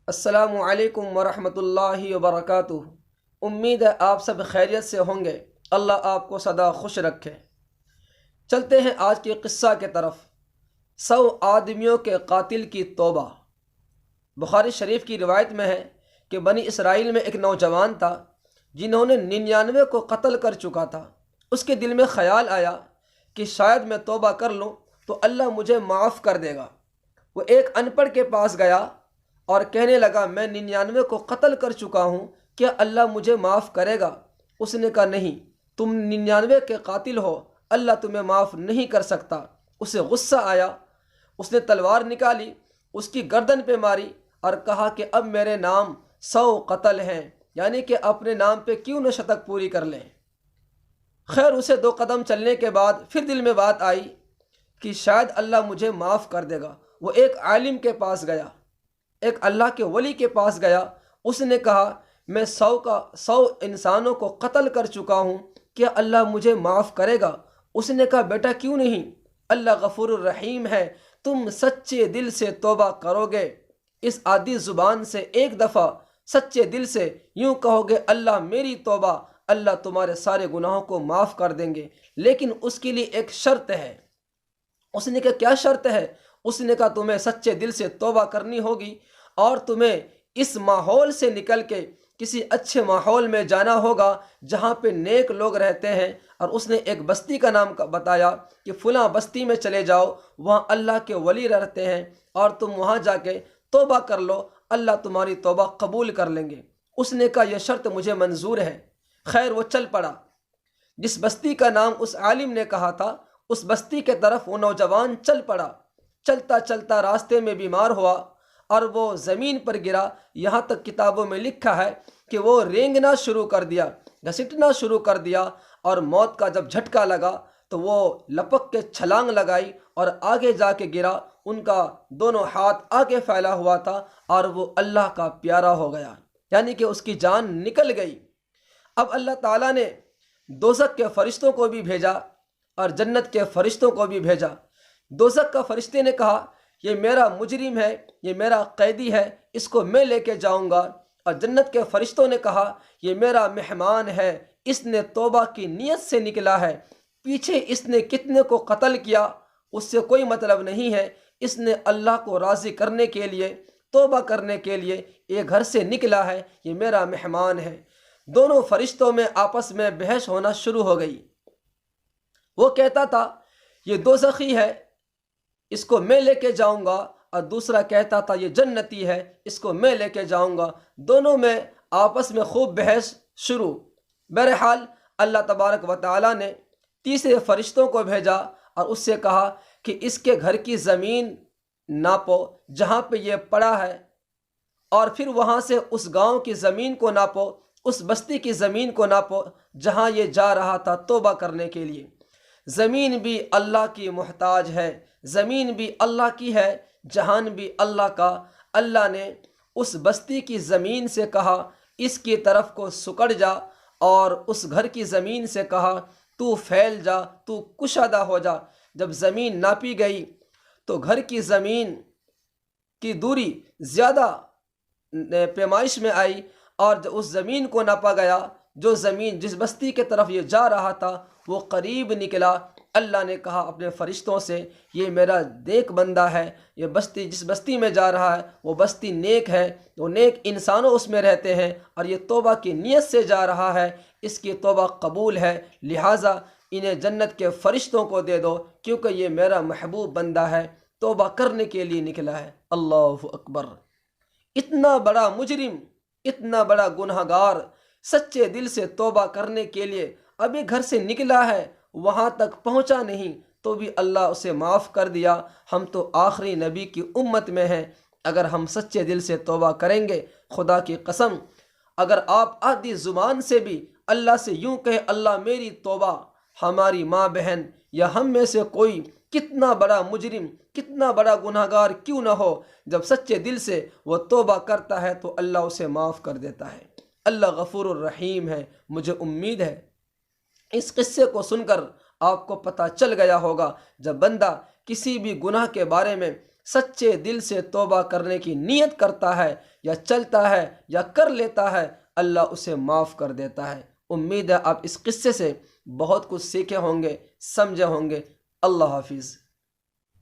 السلام علیکم ورحمۃ اللہ وبرکاتہ۔ امید ہے آپ سب خیریت سے ہوں گے۔ اللہ آپ کو سدا خوش رکھے۔ چلتے ہیں آج کے قصہ کے طرف۔ 100 آدمیوں کے قاتل کی توبہ۔ بخاری شریف کی روایت میں ہے کہ بنی اسرائیل میں ایک نوجوان تھا جنہوں نے 99 کو قتل کر چکا تھا۔ اس کے دل میں خیال آیا کہ شاید میں توبہ کر لوں تو اللہ مجھے معاف کر دے گا۔ وہ ایک ان پڑھ کے پاس گیا اور کہنے لگا، میں 99 کو قتل کر چکا ہوں، کیا اللہ مجھے معاف کرے گا؟ اس نے کہا، نہیں، تم 99 کے قاتل ہو، اللہ تمہیں معاف نہیں کر سکتا۔ اسے غصہ آیا، اس نے تلوار نکالی، اس کی گردن پہ ماری اور کہا کہ اب میرے نام 100 قتل ہیں، یعنی کہ اپنے نام پہ کیوں نہ شتک پوری کر لیں۔ خیر، اسے 2 قدم چلنے کے بعد پھر دل میں بات آئی کہ شاید اللہ مجھے معاف کر دے گا۔ وہ ایک عالم کے پاس گیا، ایک اللہ کے ولی کے پاس گیا۔ اس نے کہا، میں 100 انسانوں کو قتل کر چکا ہوں، کیا اللہ مجھے معاف کرے گا؟ اس نے کہا، بیٹا کیوں نہیں، اللہ غفور الرحیم ہے، تم سچے دل سے توبہ کرو گے، اس عادی زبان سے ایک دفعہ سچے دل سے یوں کہو گے، اللہ میری توبہ، اللہ تمہارے سارے گناہوں کو معاف کر دیں گے، لیکن اس کے لیے ایک شرط ہے۔ اس نے کہا، کیا شرط ہے؟ اس نے کہا، تمہیں سچے دل سے توبہ کرنی ہوگی اور تمہیں اس ماحول سے نکل کے کسی اچھے ماحول میں جانا ہوگا جہاں پہ نیک لوگ رہتے ہیں۔ اور اس نے ایک بستی کا نام بتایا کہ فلاں بستی میں چلے جاؤ، وہاں اللہ کے ولی رہتے ہیں اور تم وہاں جا کے توبہ کر لو، اللہ تمہاری توبہ قبول کر لیں گے۔ اس نے کہا، یہ شرط مجھے منظور ہے۔ خیر، وہ چل پڑا۔ جس بستی کا نام اس عالم نے کہا تھا، اس بستی کے طرف وہ نوجوان چل پڑا۔ چلتا چلتا راستے میں بیمار ہوا اور وہ زمین پر گرا۔ یہاں تک کتابوں میں لکھا ہے کہ وہ رینگنا شروع کر دیا، گھسٹنا شروع کر دیا، اور موت کا جب جھٹکا لگا تو وہ لپک کے چھلانگ لگائی اور آگے جا کے گرا۔ ان کا دونوں ہاتھ آگے پھیلا ہوا تھا اور وہ اللہ کا پیارا ہو گیا، یعنی کہ اس کی جان نکل گئی۔ اب اللہ تعالیٰ نے دوزخ کے فرشتوں کو بھی بھیجا اور جنت کے فرشتوں کو بھی بھیجا۔ دوزخ کا فرشتے نے کہا، یہ میرا مجرم ہے، یہ میرا قیدی ہے، اس کو میں لے کے جاؤں گا۔ اور جنت کے فرشتوں نے کہا، یہ میرا مہمان ہے، اس نے توبہ کی نیت سے نکلا ہے، پیچھے اس نے کتنے کو قتل کیا اس سے کوئی مطلب نہیں ہے، اس نے اللہ کو راضی کرنے کے لیے، توبہ کرنے کے لیے یہ گھر سے نکلا ہے، یہ میرا مہمان ہے۔ دونوں فرشتوں میں آپس میں بحث ہونا شروع ہو گئی۔ وہ کہتا تھا، یہ دوزخی ہے، اس کو میں لے کے جاؤں گا، اور دوسرا کہتا تھا، یہ جنتی ہے، اس کو میں لے کے جاؤں گا۔ دونوں میں آپس میں خوب بحث شروع۔ بہرحال اللہ تبارک و تعالیٰ نے تیسرے فرشتوں کو بھیجا اور اس سے کہا کہ اس کے گھر کی زمین ناپو جہاں پہ یہ پڑا ہے، اور پھر وہاں سے اس گاؤں کی زمین کو ناپو، اس بستی کی زمین کو ناپو جہاں یہ جا رہا تھا توبہ کرنے کے لیے۔ زمین بھی اللہ کی محتاج ہے، زمین بھی اللہ کی ہے، جہان بھی اللہ کا۔ اللہ نے اس بستی کی زمین سے کہا، اس کی طرف کو سکڑ جا، اور اس گھر کی زمین سے کہا، تو پھیل جا، تو کشادہ ہو جا۔ جب زمین ناپی گئی تو گھر کی زمین کی دوری زیادہ پیمائش میں آئی، اور جب اس زمین کو ناپا گیا، جو زمین جس بستی کے طرف یہ جا رہا تھا وہ قریب نکلا۔ اللہ نے کہا اپنے فرشتوں سے، یہ میرا نیک بندہ ہے، یہ بستی جس بستی میں جا رہا ہے وہ بستی نیک ہے، وہ نیک انسانوں اس میں رہتے ہیں، اور یہ توبہ کی نیت سے جا رہا ہے، اس کی توبہ قبول ہے، لہٰذا انہیں جنت کے فرشتوں کو دے دو، کیونکہ یہ میرا محبوب بندہ ہے، توبہ کرنے کے لیے نکلا ہے۔ اللہ اکبر! اتنا بڑا مجرم، اتنا بڑا گنہگار سچے دل سے توبہ کرنے کے لیے ابھی گھر سے نکلا ہے، وہاں تک پہنچا نہیں تو بھی اللہ اسے معاف کر دیا۔ ہم تو آخری نبی کی امت میں ہیں، اگر ہم سچے دل سے توبہ کریں گے، خدا کی قسم، اگر آپ آدھی زبان سے بھی اللہ سے یوں کہے، اللہ میری توبہ، ہماری ماں بہن یا ہم میں سے کوئی کتنا بڑا مجرم، کتنا بڑا گنہگار کیوں نہ ہو، جب سچے دل سے وہ توبہ کرتا ہے تو اللہ اسے معاف کر دیتا ہے۔ اللہ غفور الرحیم ہے۔ مجھے امید ہے اس قصے کو سن کر آپ کو پتہ چل گیا ہوگا، جب بندہ کسی بھی گناہ کے بارے میں سچے دل سے توبہ کرنے کی نیت کرتا ہے یا چلتا ہے یا کر لیتا ہے، اللہ اسے معاف کر دیتا ہے۔ امید ہے آپ اس قصے سے بہت کچھ سیکھے ہوں گے، سمجھے ہوں گے۔ اللہ حافظ۔